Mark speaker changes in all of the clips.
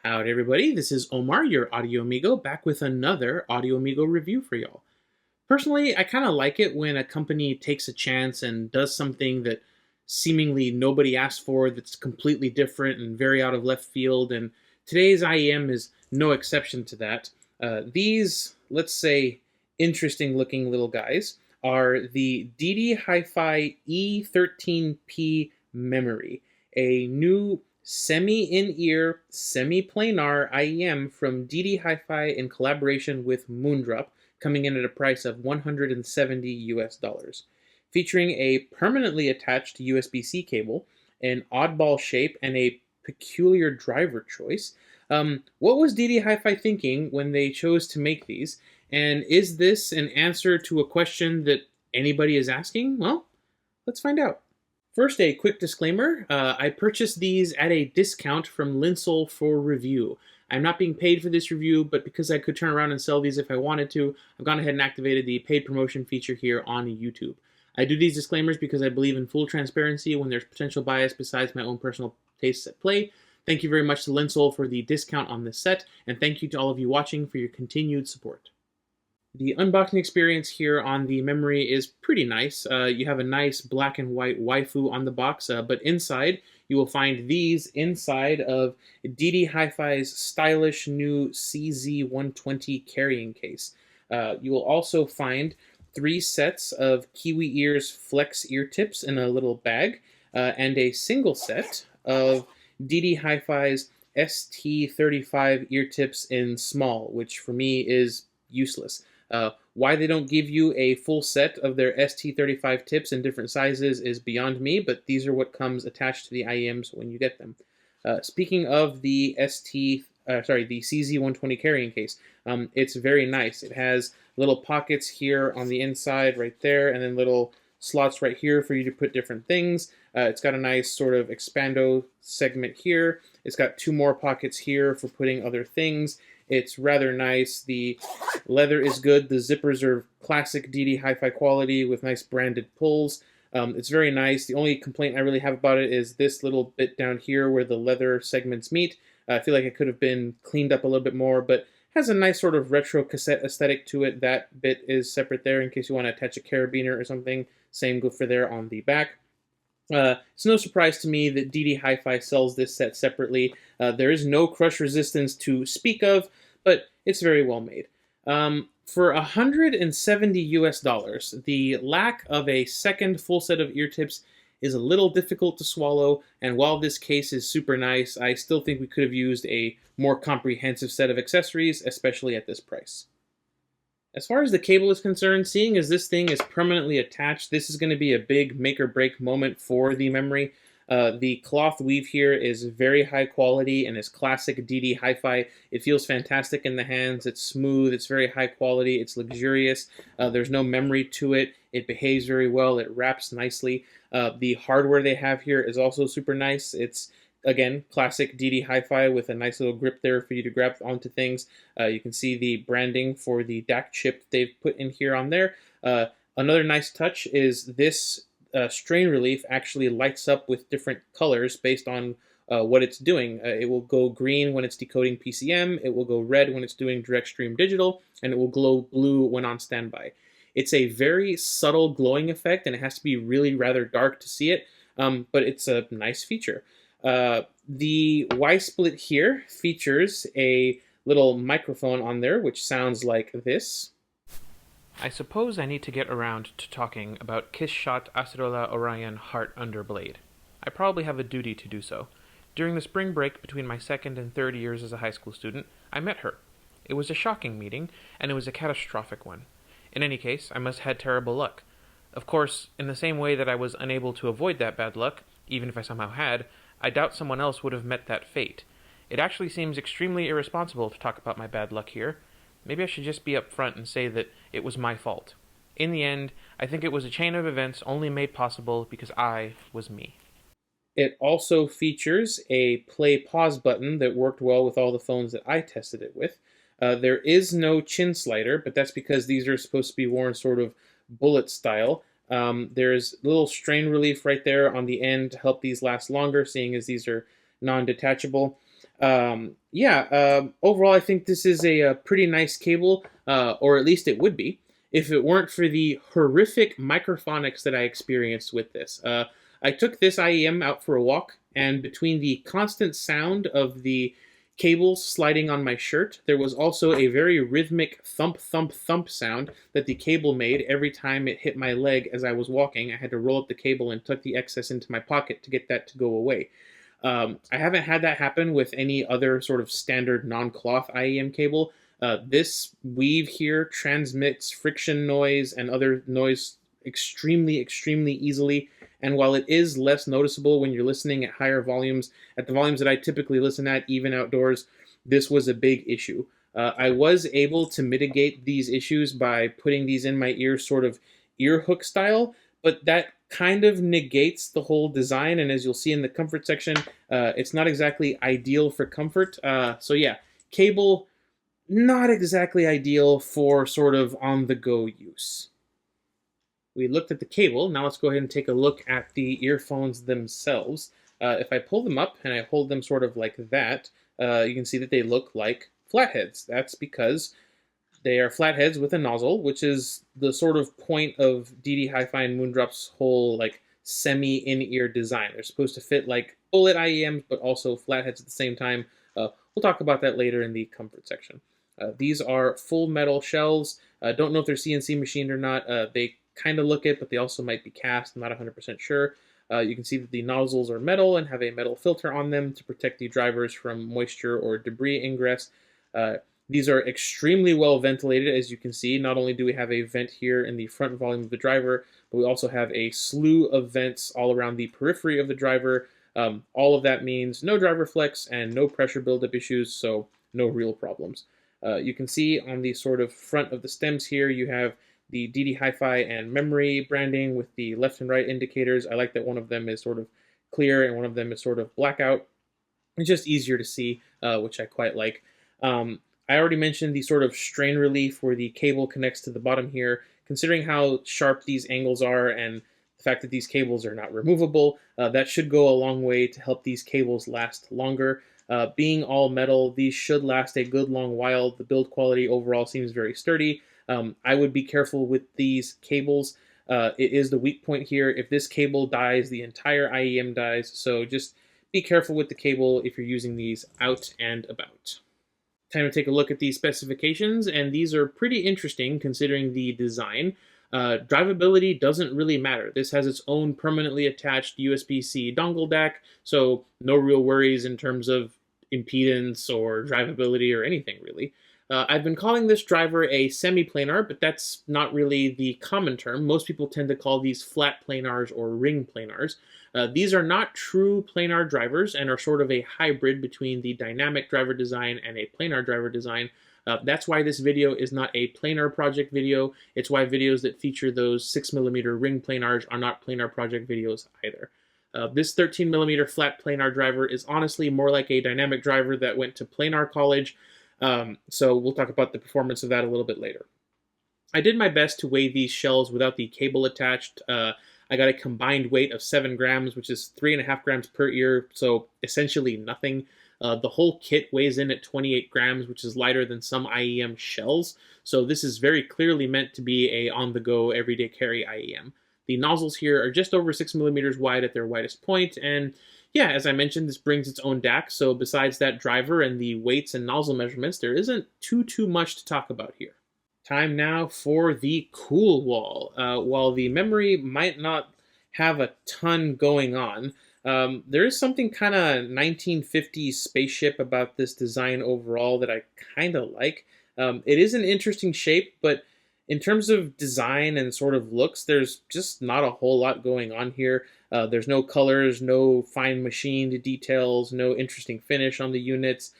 Speaker 1: Howdy everybody, this is Omar, your Audio Amigo, back with another Audio Amigo review for y'all. Personally, I kind of like it when a company takes a chance and does something that seemingly nobody asked for, that's completely different and very out of left field, and today's IEM is no exception to that. These, let's say, interesting looking little guys are the ddHiFi E13P Memory, a new semi-in-ear, semi-planar IEM from ddHiFi in collaboration with Moondrop, coming in at a price of $170 US, featuring a permanently attached USB C cable, an oddball shape, and a peculiar driver choice. What was ddHiFi thinking when they chose to make these? And is this an answer to a question that anybody is asking? Well, let's find out. First, a quick disclaimer. I purchased these at a discount from Linsol for review. I'm not being paid for this review, but because I could turn around and sell these if I wanted to, I've gone ahead and activated the paid promotion feature here on YouTube. I do these disclaimers because I believe in full transparency when there's potential bias besides my own personal tastes at play. Thank you very much to Linsol for the discount on this set, and thank you to all of you watching for your continued support. The unboxing experience here on the memory is pretty nice. You have a nice black and white waifu on the box, but inside you will find these inside of ddHiFi's stylish new CZ120 carrying case. You will also find 3 sets of Kiwi Ears Flex ear tips in a little bag, and a single set of ddHiFi's ST35 ear tips in small, which for me is useless. Why they don't give you a full set of their ST35 tips in different sizes is beyond me, but these are what comes attached to the IEMs when you get them. Speaking of the the CZ120 carrying case, it's very nice. It has little pockets here on the inside right there, and then little slots right here for you to put different things. It's got a nice sort of expando segment here. It's got 2 more pockets here for putting other things. It's rather nice. The leather is good. The zippers are classic ddHiFi quality with nice branded pulls. It's very nice. The only complaint I really have about it is this little bit down here where the leather segments meet. I feel like it could have been cleaned up a little bit more, but has a nice sort of retro cassette aesthetic to it. That bit is separate there in case you want to attach a carabiner or something. Same go for there on the back. It's no surprise to me that ddHiFi sells this set separately. There is no crush resistance to speak of, but it's very well made. For $170 US, the lack of a second full set of ear tips is a little difficult to swallow, and while this case is super nice, I still think we could have used a more comprehensive set of accessories, especially at this price. As far as the cable is concerned, seeing as this thing is permanently attached, this is going to be a big make-or-break moment for the memory. The cloth weave here is very high quality and is classic ddHiFi. It feels fantastic in the hands. It's smooth. It's very high quality. It's luxurious. There's no memory to it. It behaves very well. It wraps nicely. The hardware they have here is also super nice. It's, again, classic ddHiFi with a nice little grip there for you to grab onto things. You can see the branding for the DAC chip they've put in here on there. Another nice touch is this strain relief actually lights up with different colors based on what it's doing. It will go green when it's decoding PCM, it will go red when it's doing direct stream digital, and it will glow blue when on standby. It's a very subtle glowing effect, and it has to be really rather dark to see it, but it's a nice feature. The Y-split here features a little microphone on there, which sounds like this. I suppose I need to get around to talking about Kiss Shot Acerola Orion Heart Underblade. I probably have a duty to do so. During the spring break between my 2nd and 3rd years as a high school student, I met her. It was a shocking meeting, and it was a catastrophic one. In any case, I must have had terrible luck. Of course, in the same way that I was unable to avoid that bad luck, even if I somehow had, I doubt someone else would have met that fate. It actually seems extremely irresponsible to talk about my bad luck here. Maybe I should just be upfront and say that it was my fault. In the end, I think it was a chain of events only made possible because I was me. It also features a play-pause button that worked well with all the phones that I tested it with. There is no chin slider, but that's because these are supposed to be worn sort of bullet style. There's a little strain relief right there on the end to help these last longer, seeing as these are non-detachable. Overall, I think this is a pretty nice cable, or at least it would be, if it weren't for the horrific microphonics that I experienced with this. I took this IEM out for a walk, and between the constant sound of the cables sliding on my shirt, there was also a very rhythmic thump, thump, thump sound that the cable made every time it hit my leg as I was walking. I had to roll up the cable and tuck the excess into my pocket to get that to go away. I haven't had that happen with any other sort of standard non-cloth IEM cable. This weave here transmits friction noise and other noise extremely, extremely easily. And while it is less noticeable when you're listening at higher volumes, at the volumes that I typically listen at, even outdoors, this was a big issue. I was able to mitigate these issues by putting these in my ears sort of ear hook style, but that kind of negates the whole design, and as you'll see in the comfort section, it's not exactly ideal for comfort. So yeah, cable, not exactly ideal for sort of on-the-go use. We looked at the cable, now let's go ahead and take a look at the earphones themselves. If I pull them up and I hold them sort of like that, you can see that they look like flatheads. That's because they are flatheads with a nozzle, which is the sort of point of ddHiFi and Moondrop's whole like semi-in-ear design. They're supposed to fit like bullet IEMs, but also flatheads at the same time. We'll talk about that later in the comfort section. These are full metal shells. Don't know if they're CNC machined or not. They kind of look it, but they also might be cast. I'm not 100% sure. You can see that the nozzles are metal and have a metal filter on them to protect the drivers from moisture or debris ingress. These are extremely well ventilated, as you can see. Not only do we have a vent here in the front volume of the driver, but we also have a slew of vents all around the periphery of the driver. All of that means no driver flex and no pressure buildup issues, so no real problems. You can see on the sort of front of the stems here, you have the ddHiFi and Memory branding with the left and right indicators. I like that one of them is sort of clear and one of them is sort of blackout. It's just easier to see, which I quite like. I already mentioned the sort of strain relief where the cable connects to the bottom here. Considering how sharp these angles are and the fact that these cables are not removable, that should go a long way to help these cables last longer. Being all metal, these should last a good long while. The build quality overall seems very sturdy. I would be careful with these cables. It is the weak point here. If this cable dies, the entire IEM dies. So just be careful with the cable if you're using these out and about. Time to take a look at these specifications, and these are pretty interesting considering the design. Drivability doesn't really matter. This has its own permanently attached USB C dongle DAC, so no real worries in terms of impedance or drivability or anything really. I've been calling this driver a semi-planar, but that's not really the common term. Most people tend to call these flat planars or ring planars. These are not true planar drivers and are sort of a hybrid between the dynamic driver design and a planar driver design. That's why this video is not a planar project video. It's why videos that feature those 6mm ring planars are not planar project videos either. This 13mm flat planar driver is honestly more like a dynamic driver that went to planar college. So we'll talk about the performance of that a little bit later. I did my best to weigh these shells without the cable attached. I got a combined weight of 7 grams, which is 3.5 grams per ear, so essentially nothing. The whole kit weighs in at 28 grams, which is lighter than some IEM shells, so this is very clearly meant to be a on-the-go, everyday carry IEM. The nozzles here are just over 6mm wide at their widest point, and yeah, as I mentioned, this brings its own DAC, so besides that driver and the weights and nozzle measurements, there isn't too much to talk about here. Time now for the cool wall. While the memory might not have a ton going on, there is something kind of 1950s spaceship about this design overall that I kind of like. It is an interesting shape, but in terms of design and sort of looks, there's just not a whole lot going on here. There's no colors, no fine machined details, no interesting finish on the units.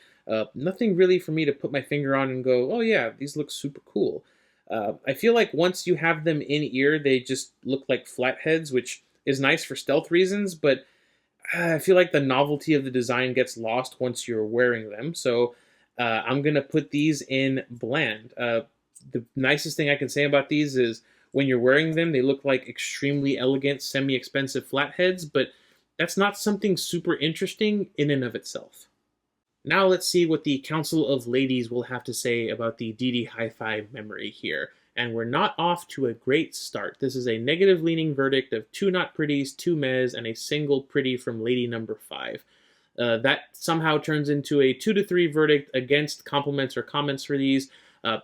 Speaker 1: Nothing really for me to put my finger on and go, oh yeah, these look super cool. I feel like once you have them in ear, they just look like flatheads, which is nice for stealth reasons, but I feel like the novelty of the design gets lost once you're wearing them. So I'm going to put these in bland. The nicest thing I can say about these is when you're wearing them, they look like extremely elegant, semi-expensive flatheads, but that's not something super interesting in and of itself. Now let's see what the Council of Ladies will have to say about the ddHiFi memory here. And we're not off to a great start. This is a negative leaning verdict of 2 not pretties, 2 mez, and a single pretty from lady number 5. That somehow turns into a 2 to 3 verdict against compliments or comments for these.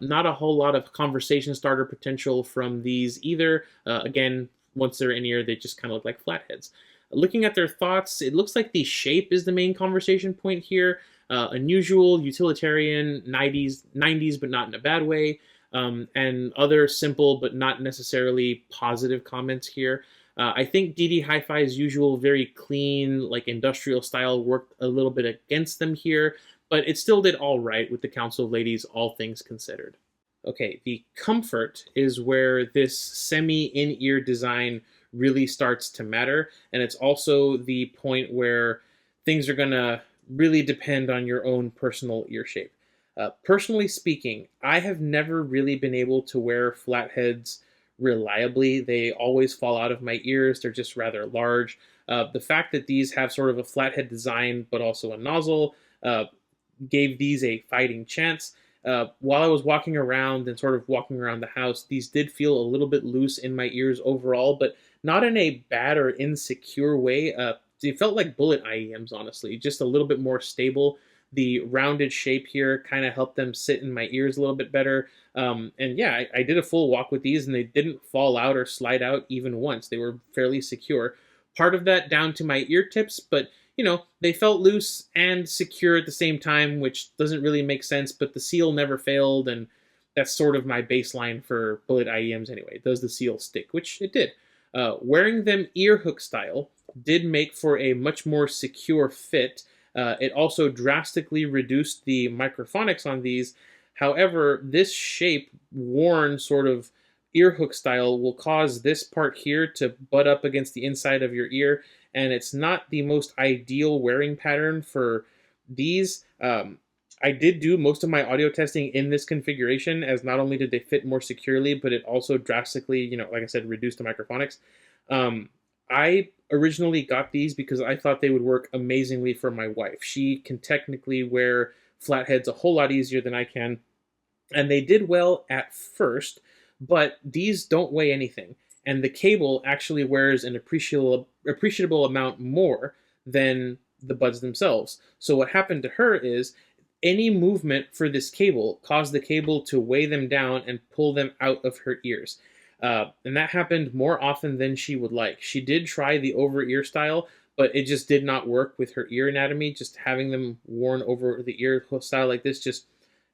Speaker 1: Not a whole lot of conversation starter potential from these either. Again, once they're in here, they just kind of look like flatheads. Looking at their thoughts, it looks like the shape is the main conversation point here. Unusual, utilitarian, 90s, but not in a bad way, and other simple but not necessarily positive comments here. I think ddHiFi's usual very clean, like industrial style worked a little bit against them here, but it still did all right with the Council of Ladies, all things considered. Okay, the comfort is where this semi-in-ear design really starts to matter, and it's also the point where things are going to really depend on your own personal ear shape. Personally speaking, I have never really been able to wear flatheads reliably. They always fall out of my ears. They're just rather large. The fact that these have sort of a flathead design but also a nozzle gave these a fighting chance. While I was walking around and sort of walking around the house, these did feel a little bit loose in my ears overall, but not in a bad or insecure way. They felt like bullet IEMs, honestly, just a little bit more stable. The rounded shape here kind of helped them sit in my ears a little bit better. And yeah, I did a full walk with these and they didn't fall out or slide out even once. They were fairly secure. Part of that down to my ear tips, but you know, they felt loose and secure at the same time, which doesn't really make sense, but the seal never failed, and that's sort of my baseline for bullet IEMs anyway. Does the seal stick? Which it did. Wearing them ear hook style did make for a much more secure fit. It also drastically reduced the microphonics on these. However, this shape, worn sort of ear hook style, will cause this part here to butt up against the inside of your ear, and it's not the most ideal wearing pattern for these. I did do most of my audio testing in this configuration, as not only did they fit more securely, but it also drastically, you know, like I said, reduced the microphonics. I originally got these because I thought they would work amazingly for my wife. She can technically wear flatheads a whole lot easier than I can, and they did well at first, but these don't weigh anything, and the cable actually wears an appreciable amount more than the buds themselves. So what happened to her is any movement for this cable caused the cable to weigh them down and pull them out of her ears. And that happened more often than she would like. She did try the over-ear style, but it just did not work with her ear anatomy. Just having them worn over the ear style like this, just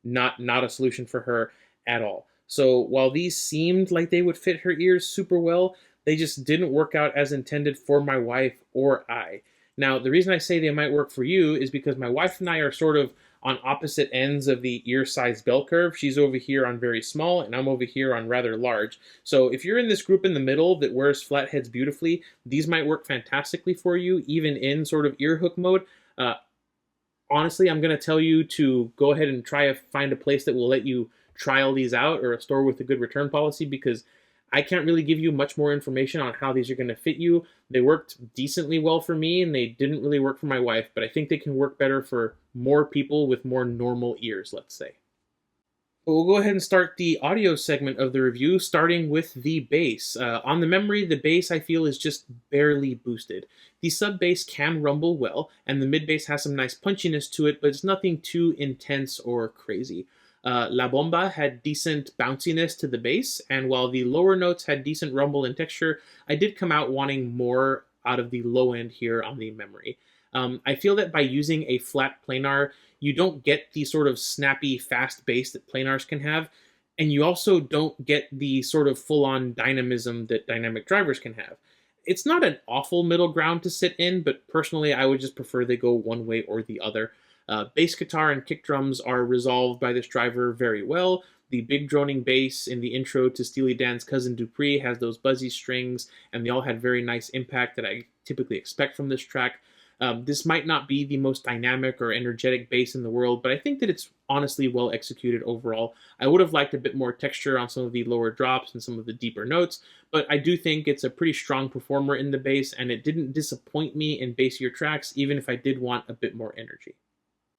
Speaker 1: not a solution for her at all. So while these seemed like they would fit her ears super well, they just didn't work out as intended for my wife or I. Now, the reason I say they might work for you is because my wife and I are sort of on opposite ends of the ear size bell curve. She's over here on very small, and I'm over here on rather large. So if you're in this group in the middle that wears flatheads beautifully, these might work fantastically for you, even in sort of ear hook mode. Honestly, I'm going to tell you to go ahead and try to find a place that will let you trial these out, or a store with a good return policy, because I can't really give you much more information on how these are going to fit you. They worked decently well for me, and they didn't really work for my wife, but I think they can work better for more people with more normal ears, let's say. But we'll go ahead and start the audio segment of the review, starting with the bass. On the memory, the bass I feel is just barely boosted. The sub bass can rumble well, and the mid bass has some nice punchiness to it, but it's nothing too intense or crazy. La Bomba had decent bounciness to the bass, and while the lower notes had decent rumble and texture, I did come out wanting more out of the low end here on the memory. I feel that by using a flat planar, you don't get the sort of snappy, fast bass that planars can have, and you also don't get the sort of full-on dynamism that dynamic drivers can have. It's not an awful middle ground to sit in, but personally I would just prefer they go one way or the other. Bass guitar and kick drums are resolved by this driver very well. The big droning bass in the intro to Steely Dan's Cousin Dupree has those buzzy strings, and they all had very nice impact that I typically expect from this track. This might not be the most dynamic or energetic bass in the world, but I think that it's honestly well executed overall. I would have liked a bit more texture on some of the lower drops and some of the deeper notes, but I do think it's a pretty strong performer in the bass, and it didn't disappoint me in bassier tracks, even if I did want a bit more energy.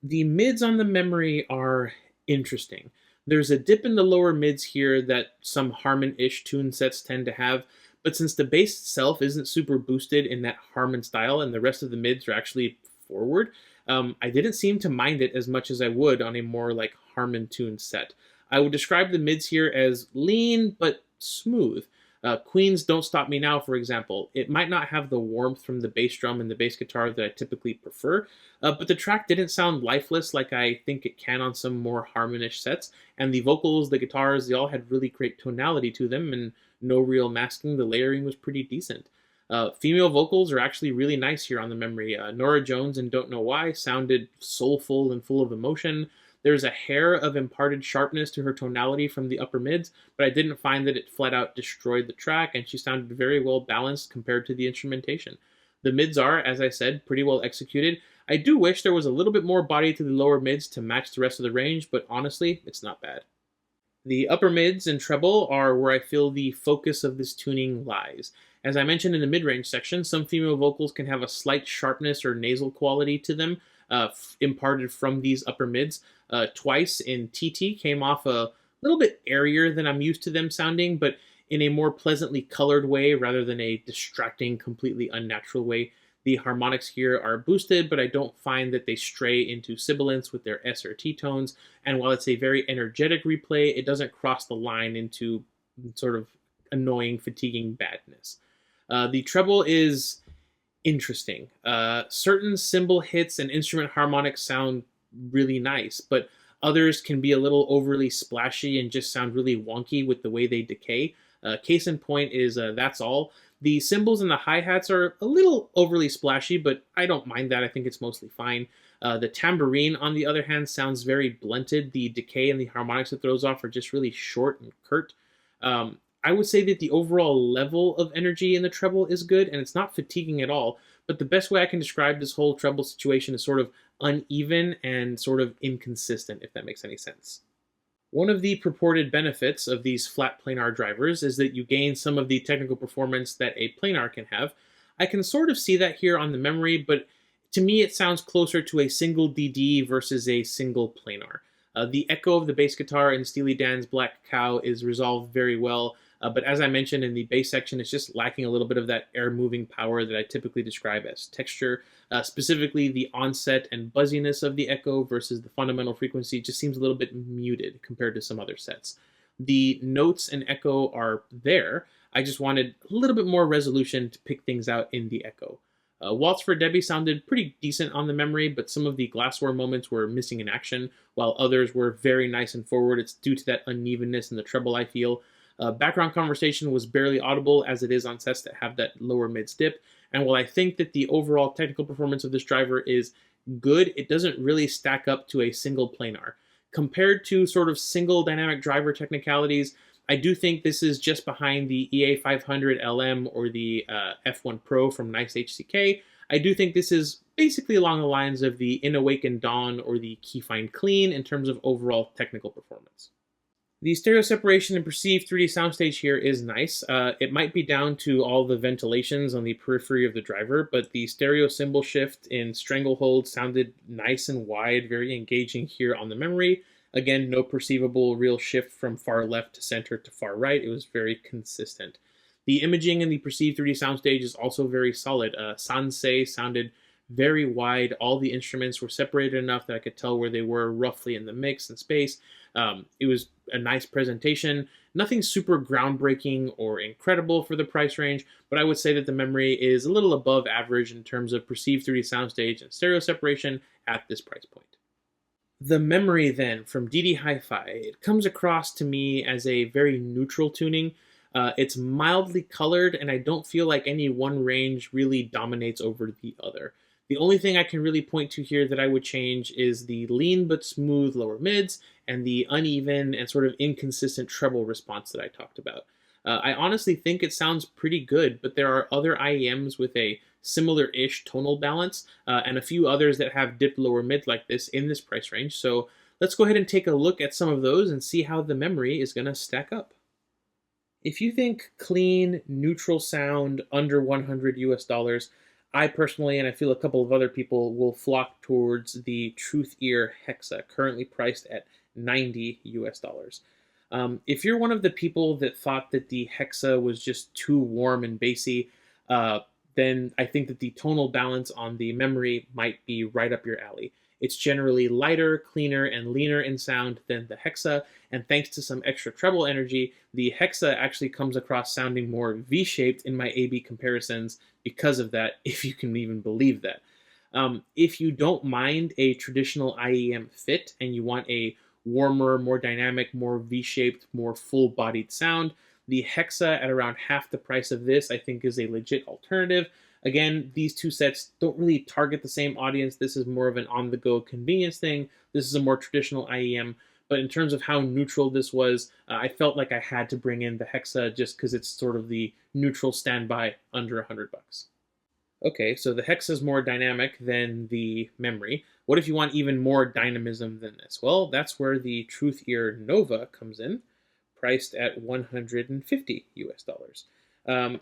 Speaker 1: The mids on the memory are interesting. There's a dip in the lower mids here that some Harman-ish tune sets tend to have, but since the bass itself isn't super boosted in that Harman style and the rest of the mids are actually forward, I didn't seem to mind it as much as I would on a more like Harman tune set. I would describe the mids here as lean but smooth. Queen's Don't Stop Me Now, for example, it might not have the warmth from the bass drum and the bass guitar that I typically prefer, but the track didn't sound lifeless like I think it can on some more Harmonish sets, and the vocals, the guitars, they all had really great tonality to them and no real masking. The layering was pretty decent. Female vocals are actually really nice here on the memory. Norah Jones and Don't Know Why sounded soulful and full of emotion. There's a hair of imparted sharpness to her tonality from the upper mids, but I didn't find that it flat out destroyed the track, and she sounded very well balanced compared to the instrumentation. The mids are, as I said, pretty well executed. I do wish there was a little bit more body to the lower mids to match the rest of the range, but honestly, it's not bad. The upper mids and treble are where I feel the focus of this tuning lies. As I mentioned in the mid-range section, some female vocals can have a slight sharpness or nasal quality to them, imparted from these upper mids. Twice in TT came off a little bit airier than I'm used to them sounding, but in a more pleasantly colored way rather than a distracting, completely unnatural way. The harmonics here are boosted, but I don't find that they stray into sibilance with their S or T tones, and while it's a very energetic replay, it doesn't cross the line into sort of annoying, fatiguing badness. The treble is interesting. Certain cymbal hits and instrument harmonics sound really nice, but others can be a little overly splashy and just sound really wonky with the way they decay. Case in point is That's All. The cymbals and the hi-hats are a little overly splashy, but I don't mind that. I think it's mostly fine. The tambourine, on the other hand, sounds very blunted. The decay and the harmonics it throws off are just really short and curt. I would say that the overall level of energy in the treble is good, and it's not fatiguing at all, but the best way I can describe this whole treble situation is sort of uneven and sort of inconsistent, if that makes any sense. One of the purported benefits of these flat planar drivers is that you gain some of the technical performance that a planar can have. I can sort of see that here on the memory, but to me it sounds closer to a single DD versus a single planar. The echo of the bass guitar in Steely Dan's Black Cow is resolved very well, but as I mentioned in the bass section, it's just lacking a little bit of that air-moving power that I typically describe as texture. Specifically, the onset and buzziness of the echo versus the fundamental frequency just seems a little bit muted compared to some other sets. The notes and echo are there. I just wanted a little bit more resolution to pick things out in the echo. Waltz for Debbie sounded pretty decent on the memory, but some of the glassware moments were missing in action, while others were very nice and forward. It's due to that unevenness in the treble, I feel. Background conversation was barely audible, as it is on sets that have that lower mids dip, and while I think that the overall technical performance of this driver is good, it doesn't really stack up to a single planar. Compared to sort of single dynamic driver technicalities, I do think this is just behind the EA500 LM or the F1 Pro from Nice HCK. I do think this is basically along the lines of the In-Awaken Dawn or the Keyfind Clean in terms of overall technical performance. The stereo separation and perceived 3D soundstage here is nice. It might be down to all the ventilations on the periphery of the driver, but the stereo cymbal shift in Stranglehold sounded nice and wide, very engaging here on the memory. Again, no perceivable real shift from far left to center to far right. It was very consistent. The imaging in the perceived 3D soundstage is also very solid. Sancai sounded very wide. All the instruments were separated enough that I could tell where they were roughly in the mix and space. It was a nice presentation. Nothing super groundbreaking or incredible for the price range, but I would say that the memory is a little above average in terms of perceived 3D soundstage and stereo separation at this price point. The memory then from ddHiFi, it comes across to me as a very neutral tuning. It's mildly colored, and I don't feel like any one range really dominates over the other. The only thing I can really point to here that I would change is the lean but smooth lower mids and the uneven and sort of inconsistent treble response that I talked about. I honestly think it sounds pretty good, but there are other IEMs with a similar-ish tonal balance and a few others that have dipped lower mid like this in this price range. So let's go ahead and take a look at some of those and see how the memory is going to stack up. If you think clean, neutral sound under $100 US, I personally, and I feel a couple of other people, will flock towards the Truthear Hexa, currently priced at $90 US. If you're one of the people that thought that the Hexa was just too warm and bassy, then I think that the tonal balance on the memory might be right up your alley. It's generally lighter, cleaner, and leaner in sound than the Hexa, and thanks to some extra treble energy, the Hexa actually comes across sounding more V-shaped in my A-B comparisons because of that, if you can even believe that. If you don't mind a traditional IEM fit and you want a warmer, more dynamic, more V-shaped, more full-bodied sound, the Hexa at around half the price of this I think is a legit alternative. Again, these two sets don't really target the same audience. This is more of an on-the-go convenience thing. This is a more traditional IEM. But in terms of how neutral this was, I felt like I had to bring in the Hexa just because it's sort of the neutral standby under $100. Okay, so the Hexa is more dynamic than the memory. What if you want even more dynamism than this? Well, that's where the Truthear Nova comes in, priced at $150 US.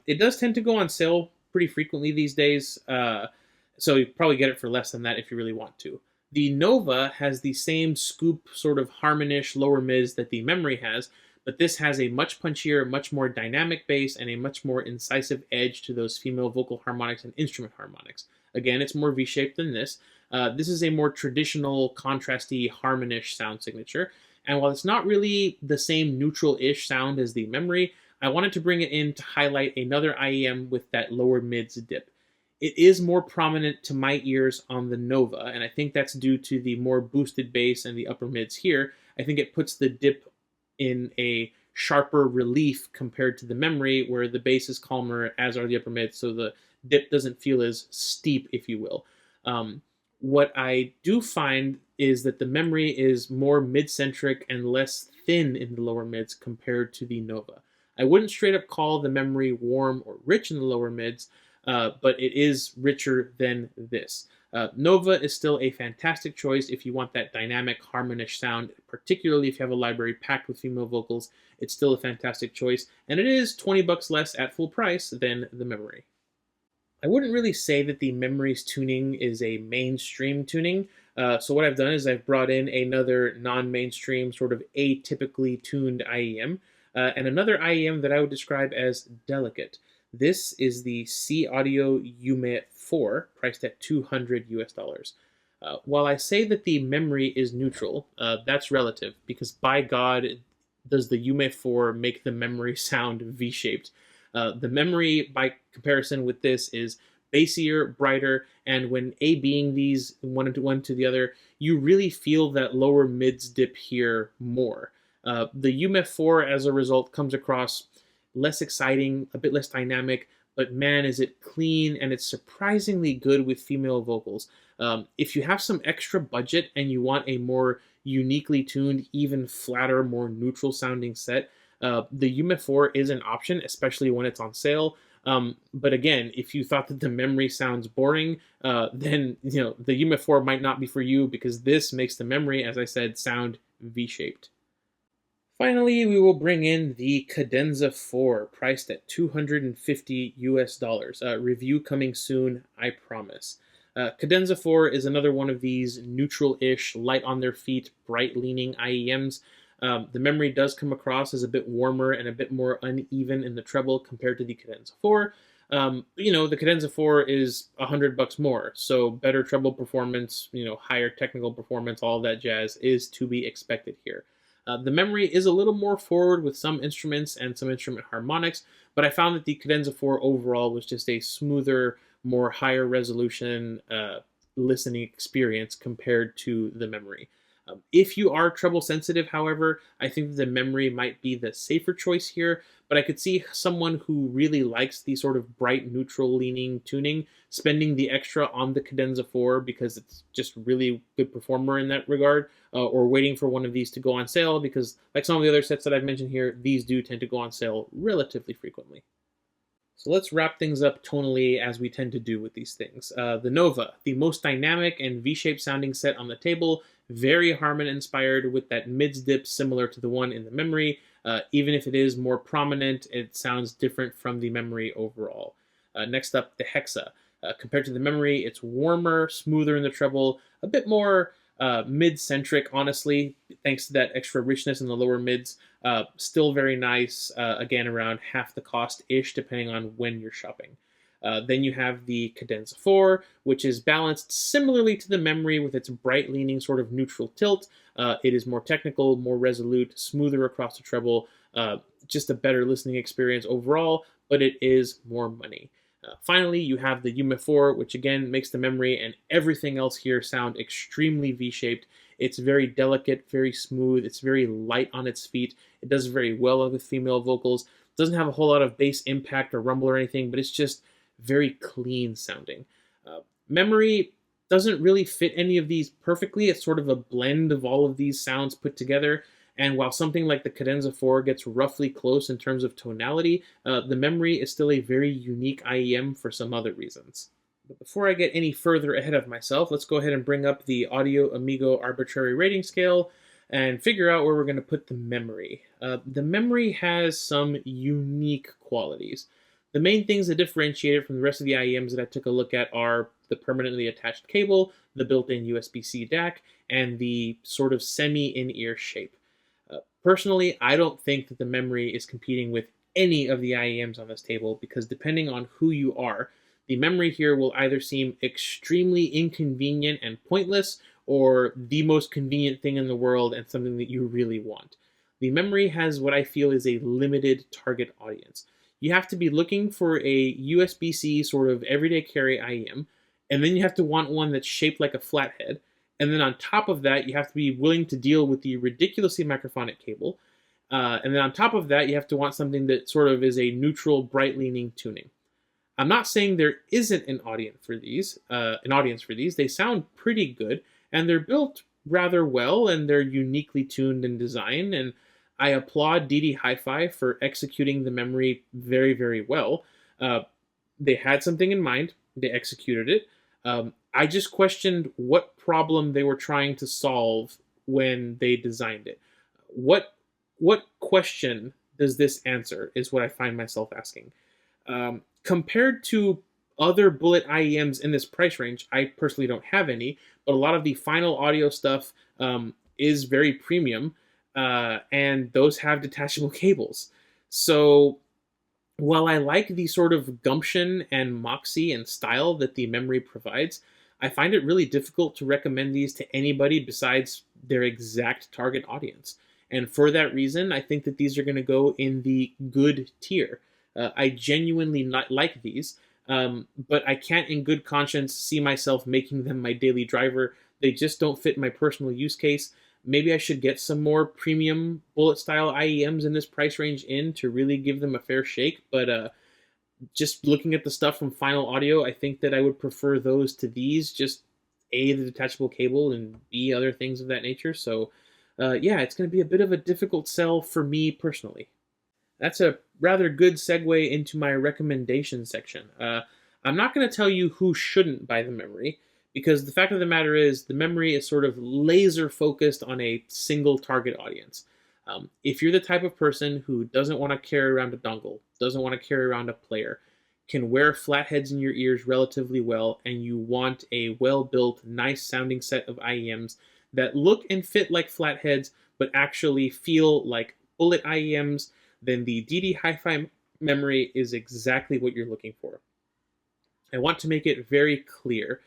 Speaker 1: It does tend to go on sale pretty frequently these days, so you probably get it for less than that if you really want to. The Nova has the same scoop sort of harmonish lower mids that the memory has, but this has a much punchier, much more dynamic bass and a much more incisive edge to those female vocal harmonics and instrument harmonics. Again, it's more V-shaped than this. This is a more traditional, contrasty, harmonish sound signature, and while it's not really the same neutral-ish sound as the memory, I wanted to bring it in to highlight another IEM with that lower mids dip. It is more prominent to my ears on the Nova, and I think that's due to the more boosted bass and the upper mids here. I think it puts the dip in a sharper relief compared to the memory, where the bass is calmer, as are the upper mids, so the dip doesn't feel as steep, if you will. What I do find is that the memory is more mid-centric and less thin in the lower mids compared to the Nova. I wouldn't straight up call the memory warm or rich in the lower mids, but it is richer than this. Nova is still a fantastic choice if you want that dynamic, harmonish sound, particularly if you have a library packed with female vocals. It's still a fantastic choice, and it is $20 less at full price than the memory. I wouldn't really say that the memory's tuning is a mainstream tuning. So what I've done is I've brought in another non-mainstream, sort of atypically tuned IEM, and another IEM that I would describe as delicate. This is the SeeAudio Yume IV, priced at $200 US. While I say that the memory is neutral, that's relative, because by God, does the Yume IV make the memory sound V-shaped. The memory, by comparison with this, is bassier, brighter, and when A-Bing these one to the other, you really feel that lower mids dip here more. The Yume IV, as a result, comes across less exciting, a bit less dynamic, but man, is it clean, and it's surprisingly good with female vocals. If you have some extra budget and you want a more uniquely tuned, even flatter, more neutral sounding set, the Yume IV is an option, especially when it's on sale. But again, if you thought that the memory sounds boring, then the Yume IV might not be for you, because this makes the memory, as I said, sound V-shaped. Finally, we will bring in the Cadenza 4, priced at $250 US. Review coming soon, I promise. Cadenza 4 is another one of these neutral-ish, light on their feet, bright-leaning IEMs. The memory does come across as a bit warmer and a bit more uneven in the treble compared to the Cadenza 4. The Cadenza 4 is $100 more, so better treble performance, higher technical performance, all that jazz is to be expected here. The memory is a little more forward with some instruments and some instrument harmonics, but I found that the Cadenza 4 overall was just a smoother, more higher resolution listening experience compared to the memory. If you are treble sensitive, however, I think that the memory might be the safer choice here, but I could see someone who really likes the sort of bright neutral leaning tuning spending the extra on the Cadenza 4 because it's just really good performer in that regard, or waiting for one of these to go on sale because, like some of the other sets that I've mentioned here, these do tend to go on sale relatively frequently. So let's wrap things up tonally as we tend to do with these things. The Nova, the most dynamic and V-shaped sounding set on the table, very Harman inspired with that mids dip similar to the one in the memory. Even if it is more prominent, it sounds different from the memory overall. Next up, the Hexa. Compared to the memory, it's warmer, smoother in the treble, a bit more mid-centric, honestly, thanks to that extra richness in the lower mids. Still very nice, again, around half the cost-ish, depending on when you're shopping. Then you have the Cadenza 4, which is balanced similarly to the memory with its bright-leaning sort of neutral tilt. It is more technical, more resolute, smoother across the treble, just a better listening experience overall, but it is more money. Finally, you have the Yume IV, which again makes the memory and everything else here sound extremely V-shaped. It's very delicate, very smooth, it's very light on its feet. It does very well with female vocals. It doesn't have a whole lot of bass impact or rumble or anything, but it's just very clean sounding. Memory doesn't really fit any of these perfectly. It's sort of a blend of all of these sounds put together. And while something like the Cadenza 4 gets roughly close in terms of tonality, the memory is still a very unique IEM for some other reasons. But before I get any further ahead of myself, let's go ahead and bring up the Audio Amigo Arbitrary Rating Scale and figure out where we're going to put the memory. The memory has some unique qualities. The main things that differentiate it from the rest of the IEMs that I took a look at are the permanently attached cable, the built-in USB-C DAC, and the sort of semi-in-ear shape. Personally, I don't think that the memory is competing with any of the IEMs on this table because depending on who you are, the memory here will either seem extremely inconvenient and pointless or the most convenient thing in the world and something that you really want. The memory has what I feel is a limited target audience. You have to be looking for a USB-C sort of everyday carry IEM, and then you have to want one that's shaped like a flathead. And then on top of that, you have to be willing to deal with the ridiculously microphonic cable. And then on top of that, you have to want something that sort of is a neutral, bright-leaning tuning. I'm not saying there isn't an audience for these. They sound pretty good, and they're built rather well, and they're uniquely tuned and designed. And I applaud ddHiFi for executing the memory very, very well. They had something in mind. They executed it. I just questioned what problem they were trying to solve when they designed it. What question does this answer is what I find myself asking. Compared to other bullet IEMs in this price range, I personally don't have any, but a lot of the final audio stuff is very premium, and those have detachable cables. So while I like the sort of gumption and moxie and style that the memory provides, I find it really difficult to recommend these to anybody besides their exact target audience. And for that reason, I think that these are going to go in the good tier. I genuinely like these, but I can't in good conscience see myself making them my daily driver. They just don't fit my personal use case. Maybe I should get some more premium bullet-style IEMs in this price range to really give them a fair shake, but just looking at the stuff from Final Audio, I think that I would prefer those to these, just A, the detachable cable, and B, other things of that nature. So, yeah, it's going to be a bit of a difficult sell for me personally. That's a rather good segue into my recommendation section. I'm not going to tell you who shouldn't buy the memory, because the fact of the matter is the memory is sort of laser focused on a single target audience. If you're the type of person who doesn't want to carry around a dongle, doesn't want to carry around a player, can wear flatheads in your ears relatively well, and you want a well-built, nice-sounding set of IEMs that look and fit like flatheads, but actually feel like bullet IEMs, then the ddHiFi memory is exactly what you're looking for. I want to make it very clear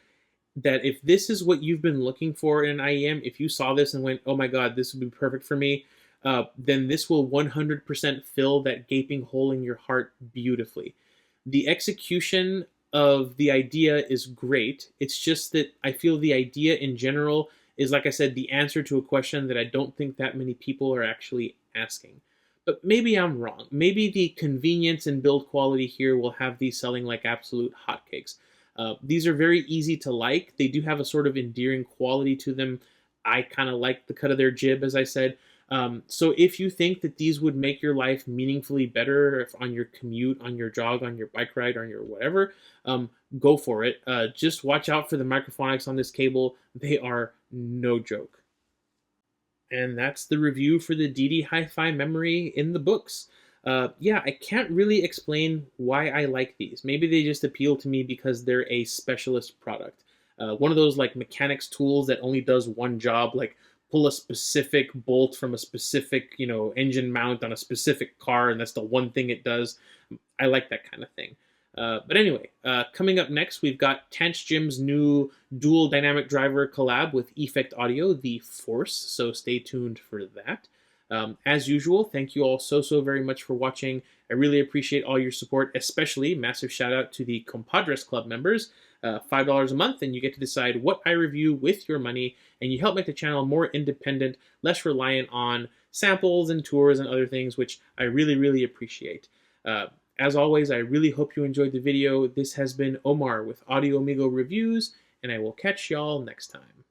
Speaker 1: that if this is what you've been looking for in an IEM, if you saw this and went, oh my god, this would be perfect for me, then this will 100% fill that gaping hole in your heart beautifully. The execution of the idea is great. It's just that I feel the idea in general is, like I said, the answer to a question that I don't think that many people are actually asking. But maybe I'm wrong. Maybe the convenience and build quality here will have these selling like absolute hotcakes. These are very easy to like. They do have a sort of endearing quality to them. I kind of like the cut of their jib, as I said. So if you think that these would make your life meaningfully better if on your commute, on your jog, on your bike ride, on your whatever, go for it. Just watch out for the microphonics on this cable. They are no joke. And that's the review for the ddHiFi memory in the books. Yeah, I can't really explain why I like these. Maybe they just appeal to me because they're a specialist product. One of those like mechanics tools that only does one job, like pull a specific bolt from a specific, engine mount on a specific car, and that's the one thing it does. I like that kind of thing. But anyway, coming up next, we've got TanchJim's new dual dynamic driver collab with Effect Audio, the Force, so stay tuned for that. As usual, thank you all so very much for watching. I really appreciate all your support, especially massive shout out to the Compadres Club members. $5 a month, and you get to decide what I review with your money, and you help make the channel more independent, less reliant on samples and tours and other things, which I really appreciate. As always, I really hope you enjoyed the video. This has been Omar with Audio Amigo Reviews, and I will catch y'all next time.